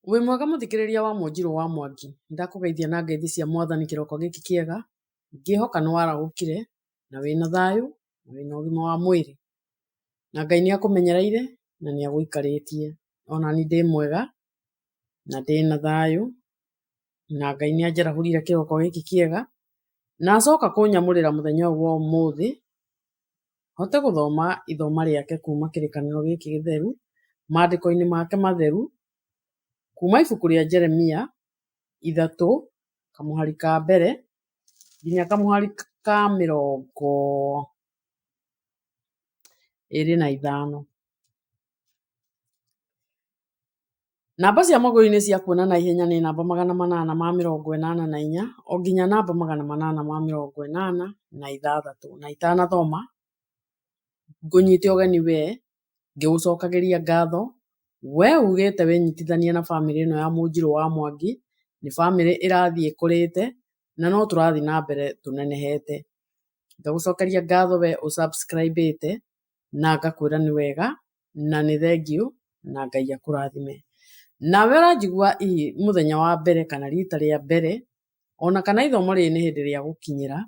Wĩ mwega mũthikĩrĩria wa Mwanjirũ wa Mwangi, ndakũgeithia na ngeithi cia Mwathani kĩroko gĩkĩ kĩega, ngĩhoka nĩ warahũkire na wĩna thayũ na wĩna ũgima wa mwĩrĩ, na Ngai nĩ akũmenyereire na nĩ agũikarĩtie. Ona ni ndĩ mwega na ndĩna thayũ na Ngai nĩ anjarahũrire kĩroko gĩkĩ kĩega na acoka kũnyamũrĩra mũthenya ũyũ wa ũmũthĩ, hote gũthoma ithoma rĩake kuma kĩrĩkanĩro gĩkĩ gĩtheru, maandĩko-inĩ make matheru, kuma ibuku rĩa Jeremia 3 kamũhari ka mbere nginya kamũhari ka 25. Namba cia magũrũ-inĩ cia kuona na ihenya nĩ namba 884 o nginya namba 886. Na itanathoma ngũnyite ũgeni we ngĩgũcokagĩria ngatho we ugĩte wĩnyitithanie na bamĩrĩ ĩno ya Mũnjirũ wa Mwangi. Nĩ bamĩrĩ ĩrathiĩ ĩkũrĩte na no tũrathiĩ na mbere tũnenehete. Ngagũcokeria ngatho we ũsubscribe-ĩte na ngakwĩra nĩ wega na nĩ thengiũ na Ngai akũrathime. Nawe ũranjigua mũthenya wa mbere kana rita rĩa mbere, ona kana ithomo rĩrĩ nĩ hĩndĩ rĩa gũkinyĩra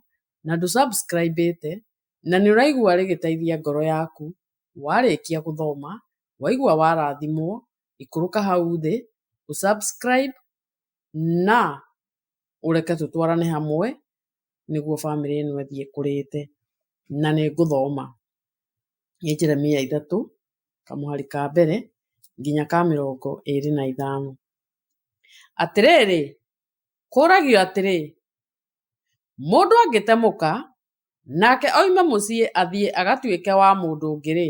na ndũ subscribe-ĩte na nĩ ũraigua rĩgĩteithia ngoro yaku, warĩkia gũthoma waigua warathimwo, ikũrũka hau thĩ ũsubscribe na ũreke tũtwarane hamwe nĩguo bamĩrĩ ĩno ĩthiĩ ĩkũrĩte. Na nĩ ngũthoma nĩ Jeremia 3 kamũhari ka mbere nginya ka 25. Atĩrĩrĩ, kũragio atĩrĩ, mũndũ angĩtemũka nake oime mũciĩ athiĩ agatuĩke wa mũndũ ũngĩ-rĩ,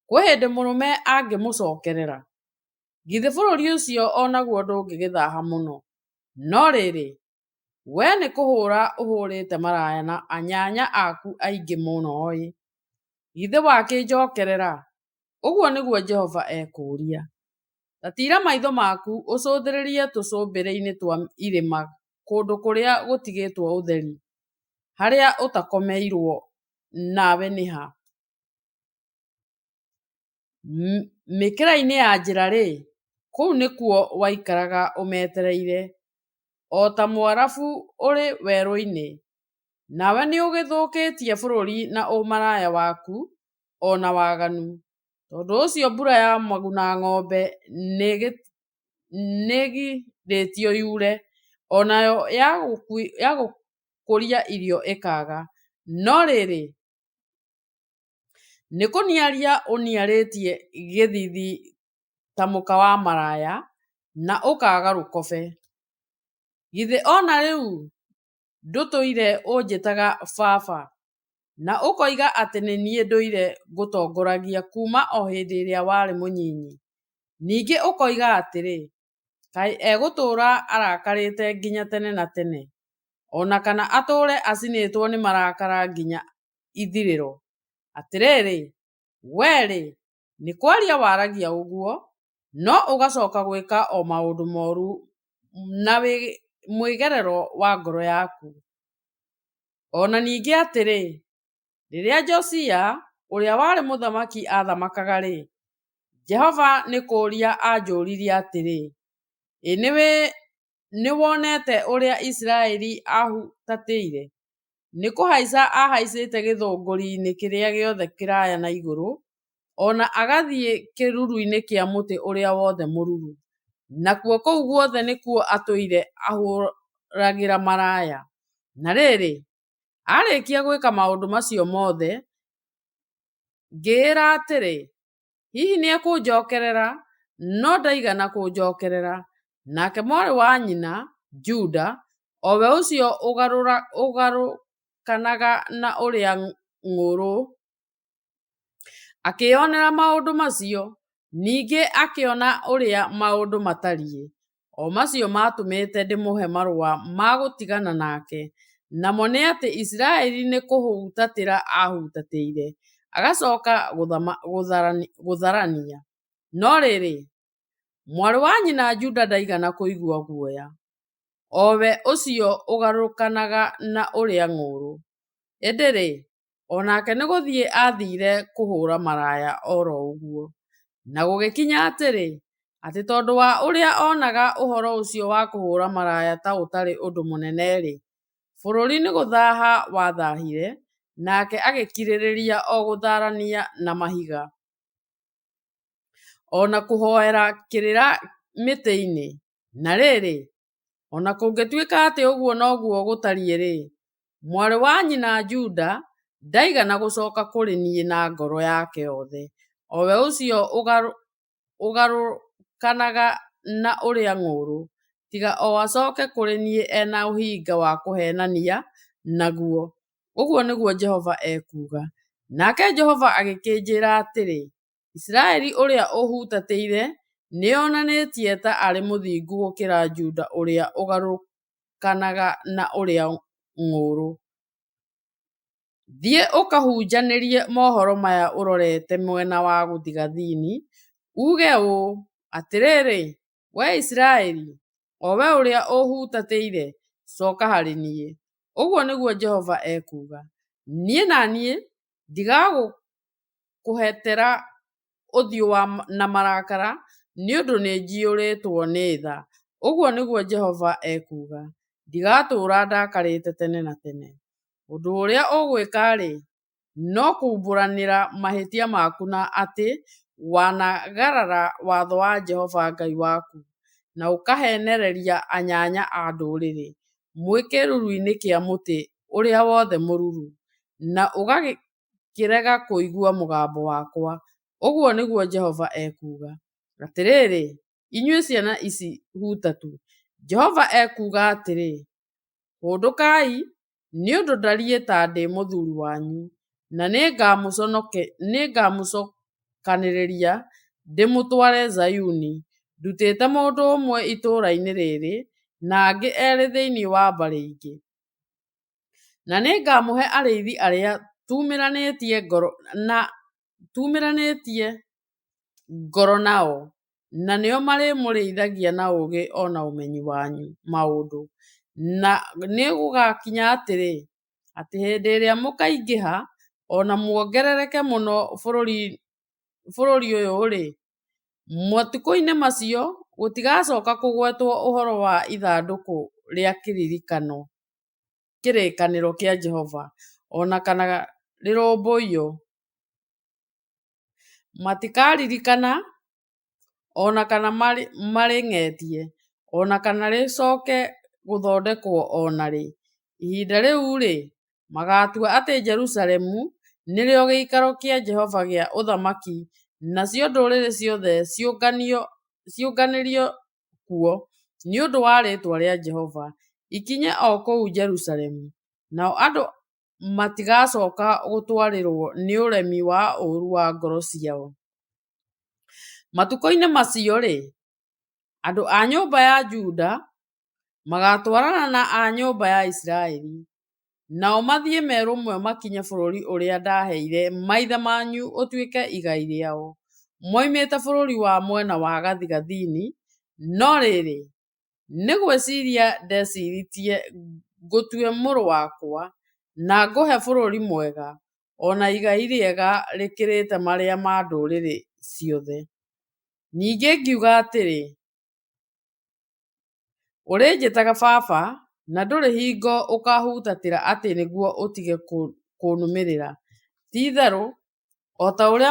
kwĩ hĩndĩ mũrũme angĩmũcokerera? Githĩ bũrũri ũcio onaguo ndũngĩgĩthaha mũno? No rĩrĩ, we nĩ kũhũra ũhũrĩte maraya na anyanya aku aingĩ mũno-ĩ. Githĩ wakĩnjokerera? Ũguo nĩguo Jehova ekũria. Tatira maitho maku ũcũthĩrĩrie tũcũmbĩrĩ-inĩ twa irĩma, kũndũ kũrĩa gũtigĩtwo ũtheri, harĩa ũtakomeirwo nawe nĩ ha? Mĩkĩra-inĩ ya njĩra-rĩ, kũu nĩkuo waikaraga ũmetereire, o ta Mũarabu ũrĩ werũ-inĩ. Nawe nĩ ũgĩthũkĩtie bũrũri na ũmaraya waku ona waganu. Tondũ ũcio mbura ya maguna ng'ombe nĩgirĩtio yure, onayo ya gũkũria irio ĩkaga. No rĩrĩ, nĩ kũniaria ũniarĩtie gĩthithi ta mũka wa maraya na ũkaga rũkobe. Githĩ ona rĩu ndũtũire ũnjĩtaga baba na ũkoiga atĩ nĩ niĩ ndũire ngũtongoragia kuma o hĩndĩ ĩrĩa warĩ mũnyinyi? Ningĩ ũkoiga atĩrĩ, kaĩ egũtũra arakarĩte nginya tene na tene, ona kana atũre acinĩtwo nĩ marakara nginya ithirĩro? Atĩrĩrĩ, we-rĩ, nĩ kwaria waragia ũguo, no ũgacoka gwĩka o maũndũ moru na mwĩgerero wa ngoro yaku. Ona ningĩ atĩrĩ, rĩrĩa Josia ũrĩa warĩ mũthamaki athamakaga-rĩ, Jehova nĩ kũria anjũririe atĩrĩ, nĩ wonete ũrĩa Isiraeli ahutatĩire? Nĩ kũhaica ahaicĩte gĩthũngũri-inĩ kĩrĩa gĩothe kĩraya na igũrũ, ona agathiĩ kĩruru-inĩ kĩa mũtĩ ũrĩa wothe mũruru. Nakuo kũu guothe nĩkuo atũire ahũragĩra maraya. Na rĩrĩ, arĩkia gwĩka maũndũ macio mothe, ngĩĩra atĩrĩ, hihi nĩ ekũnjokerera? No ndaigana kũnjokerera. Nake mwarĩ wa nyina Juda, o we ũcio ũgarũkanaga na ũrĩa ng'ũrũ, akĩĩonera maũndũ macio, ningĩ akĩona ũrĩa maũndũ matariĩ, o macio matũmĩte ndĩmũhe marũa ma gũtigana nake. Namo nĩ atĩ Isiraeli nĩ kũhutatĩra ahutatĩire, agacoka gũtharania. No rĩrĩ, mwarĩ wa nyina Juda ndaigana kũigua guoya, o we ũcio ũgarũkanaga na ũrĩa ng'ũrũ. Ĩndĩ-rĩ, onake nĩ gũthiĩ athire kũhũra maraya oro ũguo. Na gũgĩkinya atĩrĩ, atĩ tondũ wa ũrĩa onaga ũhoro ũcio wa kũhũra maraya ta ũtarĩ ũndũ mũnene-rĩ, bũrũri nĩ gũthaha wathahire, nake agĩkirĩrĩria o gũtharania na mahiga, ona kũhoera kĩrĩra mĩtĩ-inĩ. Na rĩrĩ, ona kũngĩtuĩka atĩ ũguo noguo gũtariĩ-rĩ, mwarĩ wa nyina Juda ndaigana gũcoka kũrĩ niĩ na ngoro yake yothe, o we ũcio ũgarũkanaga na ũrĩa ng'ũrũ, tiga o acoke kũrĩ niĩ ena ũhinga wa kũheenania naguo, ũguo nĩguo Jehova ekuuga. Nake Jehova agĩkĩnjĩra atĩrĩ, Isiraeli ũrĩa ũhutatĩire nĩonanĩtie ta arĩ mũthingu gũkĩra Juda ũrĩa ũgarũkanaga na ũrĩa ng'ũrũ. Thiĩ ũkahunjanĩrie mohoro maya ũrorete mwena wa gũthagathini, uge ũũ atĩrĩrĩ, wee Isiraeli, o we ũrĩa ũhutatĩire, coka harĩ niĩ, ũguo nĩguo Jehova ekuuga. Niĩ na niĩ ndigagũkũhetera ũthiũ na marakara, nĩ ũndũ nĩ njiyũrĩtwo nĩ tha, ũguo nĩguo Jehova ekuuga. Ndigatũũra ndakarĩte tene na tene. Ũndũ ũrĩa ũgwĩka-rĩ, no kumbũranĩra mahĩtia maku na atĩ wanagarara watho wa Jehova Ngai waku, na ũkaheenereria anyanya a ndũrĩrĩ mwĩ kĩĩruru-inĩ kĩa mũtĩ ũrĩa wothe mũruru, na ũgakĩrega kũigua mũgambo wakwa, ũguo nĩguo Jehova ekuuga. Atĩrĩrĩ, inyuĩ ciana ici hutatu, Jehova ekuuga atĩrĩ, hũndũkai, nĩ ũndũ ndariĩ ta ndĩ mũthuuri wanyu, na nĩngamũcokanĩrĩria ndĩmũtware Zayuni, ndutĩte mũndũ ũmwe itũũra-inĩ rĩrĩ na angĩ erĩ thĩinĩ wa mbarĩ ingĩ. Na nĩngamũhe arĩithi arĩa tumĩranĩtie ngoro nao, na nĩo marĩmũrĩithagia na ũũgĩ o na ũmenyi wa maũndũ. Na nĩgũgakinya atĩrĩ, atĩ hĩndĩ ĩrĩa mũkaingĩha o na muongerereke mũno bũrũri ũyũ-rĩ, matukũ-inĩ macio gũtigacoka kũgwetwo ũhoro wa ithandũkũ rĩa kĩrĩkanĩro kĩa Jehova, ona kana rĩrũmbũiyo. Matikaririkana, ona kana marĩng'etie, ona kana rĩcoke gũthondekwo o na rĩ. Ihinda rĩu-rĩ, magatua atĩ Jerusalemu nĩrĩo gĩikaro kĩa Jehova gĩa ũthamaki, nacio ndũrĩrĩ ciothe ciũnganĩrio kuo nĩ ũndũ wa rĩĩtwa rĩa Jehova, ikinye o kũu Jerusalemu. Nao andũ matigacoka gũtwarĩrwo nĩ ũremi wa ũũru wa ngoro ciao. Matukũ-inĩ macio-rĩ, andũ a nyũmba ya Juda magatwarana na a nyũmba ya Isiraeli, nao mathiĩ merũmwe makinye bũrũri ũrĩa ndaheire maithe manyu ũtuĩke igai rĩao, moimĩte bũrũri wa mwena wa gathigathini. No rĩrĩ, nĩ gwĩciria ndeciritie ngũtue mũrũ wakwa, na ngũhe bũrũri mwega, o na igai rĩega rĩkĩrĩte marĩa ma ndũrĩrĩ ciothe. Ningĩ ngiuga atĩrĩ, ũrĩnjĩtaga baba, na ndũrĩ hingo ũkahutatĩra atĩ nĩguo ũtige kũnũmĩrĩra. Ti-itherũ, o ta ũrĩa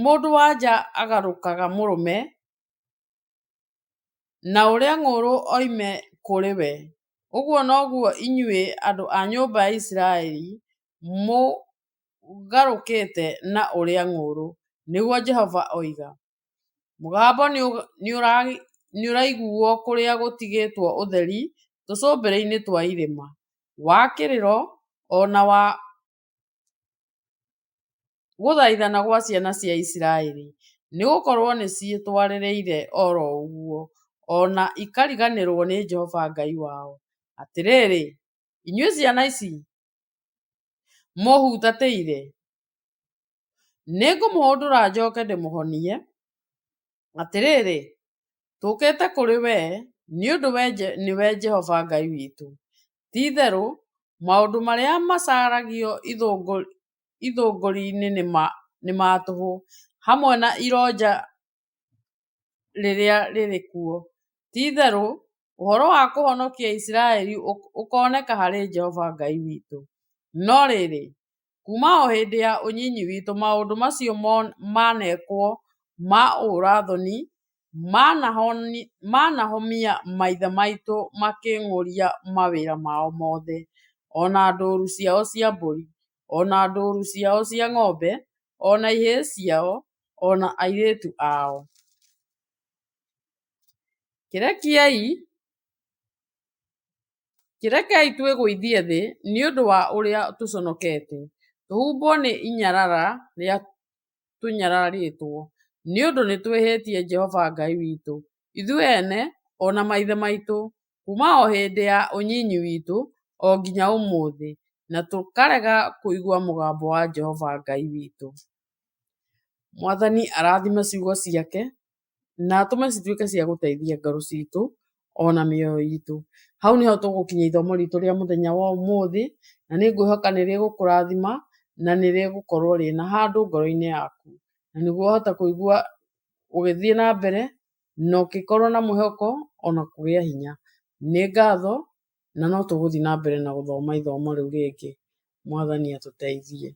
mũndũ-wa-nja agarũkaga mũrũme, na ũrĩa ng'ũrũ oime kũrĩ we, ũguo noguo inyuĩ andũ a nyũmba ya Isiraeli mũgarũkĩte na ũrĩa ng'ũrũ, nĩguo Jehova oiga. Mũgambo nĩũraiguuo kũrĩa gũtigĩtwo ũtheri tũcũmbĩrĩ-inĩ twa irĩma, wa kĩrĩro o na wa gũthaithana gwa ciana cia Isiraeli, nĩgũkorwo nĩciĩtwarĩrĩire o ro ũguo, o na ikariganĩrwo nĩ Jehova Ngai wao. Atĩrĩrĩ, inyuĩ ciana ici mũhutatĩire, nĩngũmũhũndũra njoke ndĩmũhonie. Atĩrĩrĩ, tũũkĩte kũrĩ wee nĩ ũndũ nĩwe Jehova Ngai witũ. Ti-itherũ, maũndũ marĩa macaragio ithũngũri-inĩ nĩ ma tũhũ, hamwe na ironja rĩrĩa rĩrĩ kuo. Ti-itherũ, ũhoro wa kũhonokia Isiraeli ũkoneka harĩ Jehova Ngai witũ. No rĩrĩ, kuma o hĩndĩ ya ũnyinyi witũ maũndũ macio manekwo ma ũũra-thoni manahomia maithe maitũ makĩng'ũria mawĩra mao mothe, ona ndũũru ciao cia mbũri, ona ndũũru ciao cia ng'ombe, ona ihĩĩ ciao, ona airĩtu ao. Kĩrekei twĩgũithie thĩ nĩ ũndũ wa ũrĩa tũconokete, tũhumbwo nĩ inyarara rĩa tũnyararĩtwo, nĩ ũndũ nĩ twĩhĩtie Jehova Ngai witũ, ithuĩ ene ona maithe maitũ, kuma o hĩndĩ ya ũnyinyi witũ o nginya ũmũthĩ, na tũkarega kũigua mũgambo wa Jehova Ngai witũ. Mwathani arathime ciugo ciake na atũme cituĩke cia gũteithia ngoro citũ ona mĩoyo itũ. Hau nĩho tũgũkinyia ithomo ritũ rĩa mũthenya wa ũmũthĩ, na nĩ ngwĩhoka nĩ rĩgũkũrathima na nĩ rĩgũkorwo rĩna handũ ngoro-inĩ yaku, na nĩguo ũhote kũigua ũgĩthiĩ na mbere na ũgĩkorwo na mwĩhoko ona kũgĩa hinya. Nĩ ngatho na no tũgũthiĩ na mbere na gũthoma ithomo rĩu rĩngĩ. Mwathani atũteithie.